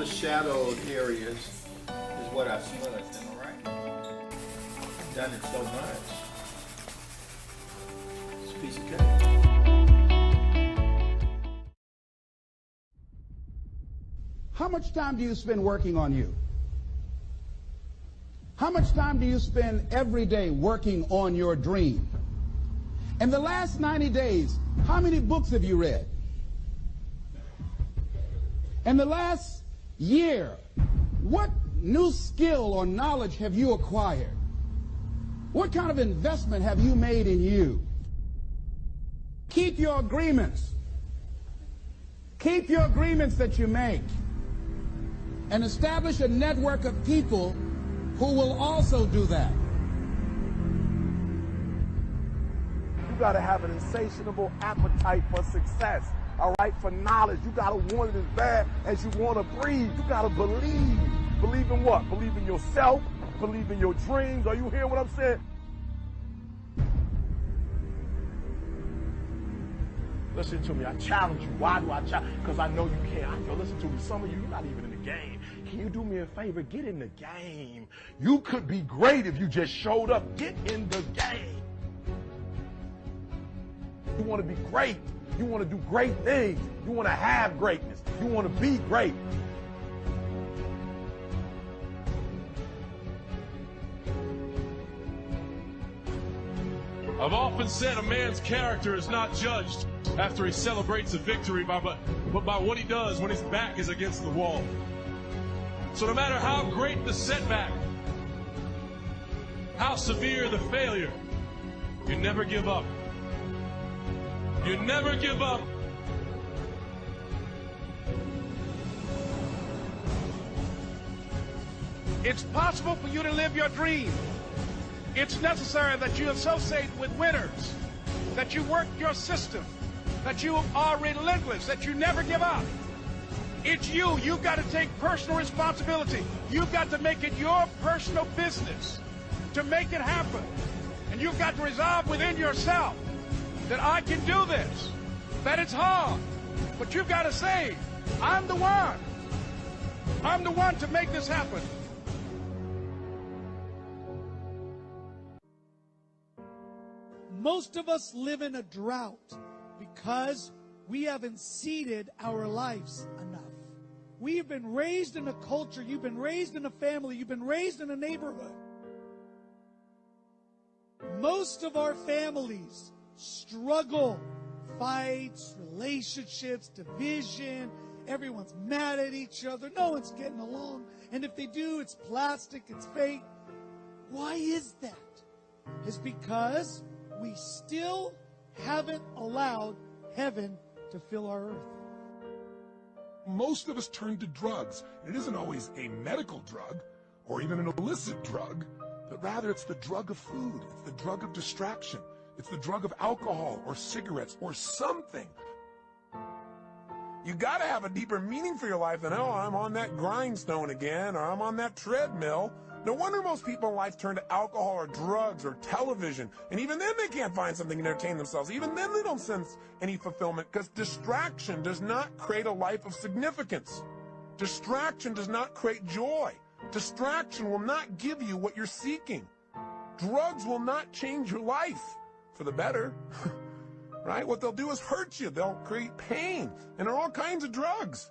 the shadowed areas is what I smudged, am I right? I've done it so much. It's a piece of cake. How much time do you spend working on you? How much time do you spend every day working on your dream? In the last 90 days, how many books have you read? In the last year, what new skill or knowledge have you acquired? What kind of investment have you made in you? Keep your agreements. Keep your agreements that you make. And establish a network of people who will also do that. You got to have an insatiable appetite for success, all right, for knowledge. You got to want it as bad as you want to breathe. You got to believe. Believe in what? Believe in yourself. Believe in your dreams. Are you hearing what I'm saying? Listen to me. I challenge you. Why do I challenge? Because I know you can. Yo, listen to me. Some of you, you're not even in the game. Can you do me a favor? Get in the game. You could be great if you just showed up. Get in the game. You want to be great. You want to do great things. You want to have greatness. You want to be great. I've often said a man's character is not judged after he celebrates a victory, but by what he does when his back is against the wall. So no matter how great the setback, how severe the failure, you never give up. You never give up. It's possible for you to live your dream. It's necessary that you associate with winners, that you work your system, that you are relentless, that you never give up. It's you. You've got to take personal responsibility. You've got to make it your personal business to make it happen. And you've got to resolve within yourself that I can do this, that it's hard, but you've got to say, I'm the one. I'm the one to make this happen. Most of us live in a drought because we haven't seeded our lives enough. We have been raised in a culture, you've been raised in a family, you've been raised in a neighborhood. Most of our families struggle, fights, relationships, division. Everyone's mad at each other. No one's getting along. And if they do, it's plastic, it's fake. Why is that? It's because we still haven't allowed heaven to fill our earth. Most of us turn to drugs. It isn't always a medical drug or even an illicit drug, but rather it's the drug of food. It's the drug of distraction. It's the drug of alcohol or cigarettes or something. You gotta have a deeper meaning for your life than, oh, I'm on that grindstone again, or I'm on that treadmill. No wonder most people in life turn to alcohol or drugs or television. And even then they can't find something to entertain themselves. Even then they don't sense any fulfillment, because distraction does not create a life of significance. Distraction does not create joy. Distraction will not give you what you're seeking. Drugs will not change your life for the better. Right? What they'll do is hurt you. They'll create pain. And there are all kinds of drugs.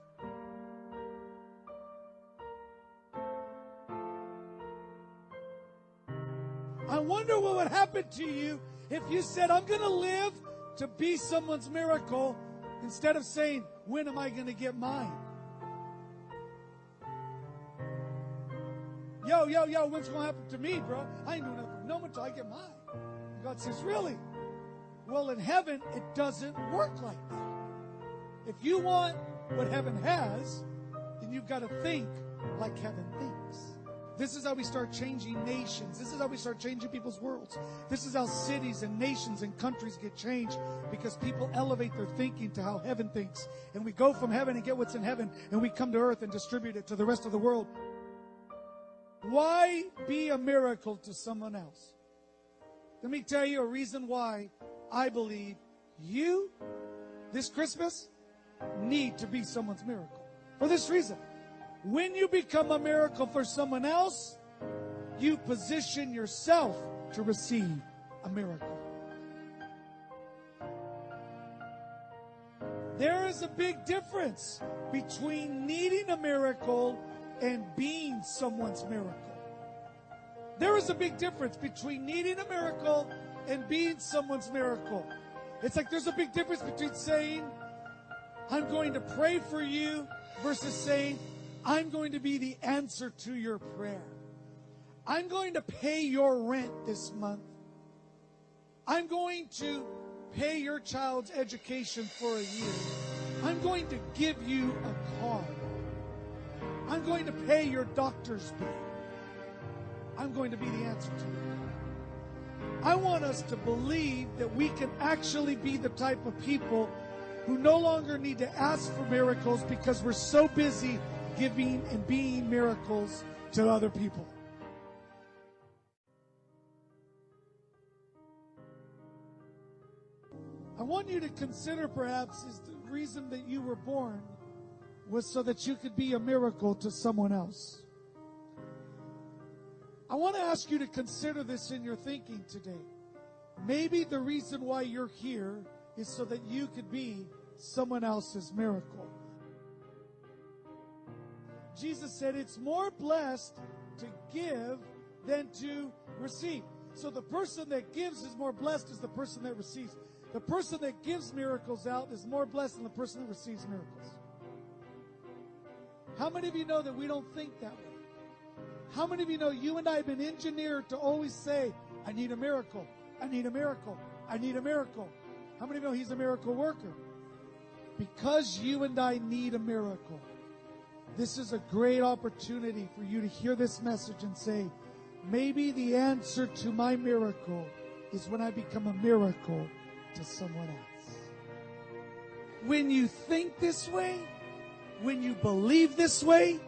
I wonder what would happen to you if you said, I'm going to live to be someone's miracle, instead of saying, when am I going to get mine? Yo, what's going to happen to me, bro? I ain't doing nothing for no one until I get mine. And God says, really? Well, in heaven, it doesn't work like that. If you want what heaven has, then you've got to think like heaven thinks. This is how we start changing nations. This is how we start changing people's worlds. This is how cities and nations and countries get changed, because people elevate their thinking to how heaven thinks. And we go from heaven and get what's in heaven, and we come to earth and distribute it to the rest of the world. Why be a miracle to someone else? Let me tell you a reason why I believe you, this Christmas, need to be someone's miracle. For this reason. When you become a miracle for someone else, you position yourself to receive a miracle. There is a big difference between needing a miracle and being someone's miracle. There is a big difference between needing a miracle and being someone's miracle. It's like there's a big difference between saying, I'm going to pray for you, versus saying, I'm going to be the answer to your prayer. I'm going to pay your rent this month. I'm going to pay your child's education for a year. I'm going to give you a car. I'm going to pay your doctor's bill. I'm going to be the answer to it. I want us to believe that we can actually be the type of people who no longer need to ask for miracles because we're so busy giving and being miracles to other people. I want you to consider perhaps is the reason that you were born was so that you could be a miracle to someone else. I want to ask you to consider this in your thinking today. Maybe the reason why you're here is so that you could be someone else's miracle. Jesus said it's more blessed to give than to receive. So the person that gives is more blessed as the person that receives. The person that gives miracles out is more blessed than the person that receives miracles. How many of you know that we don't think that way? How many of you know you and I have been engineered to always say, I need a miracle, I need a miracle, I need a miracle. How many of you know he's a miracle worker? Because you and I need a miracle, this is a great opportunity for you to hear this message and say, maybe the answer to my miracle is when I become a miracle to someone else. When you think this way, when you believe this way,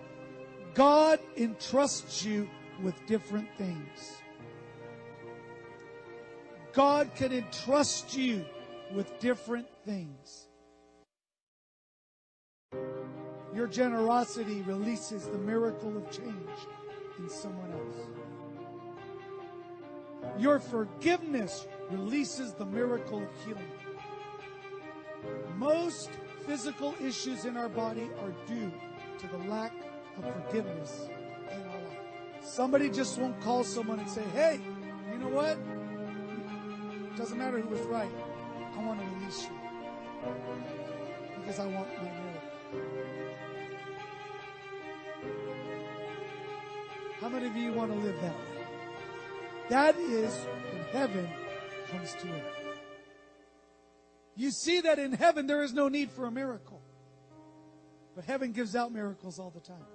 God entrusts you with different things. God can entrust you with different things. Your generosity releases the miracle of change in someone else. Your forgiveness releases the miracle of healing. Most physical issues in our body are due to the lack of forgiveness in our life. Somebody just won't call someone and say, hey, you know what? It doesn't matter who was right. I want to release you because I want my miracle. How many of you want to live that way? That is when heaven comes to earth. You see that in heaven there is no need for a miracle. But heaven gives out miracles all the time.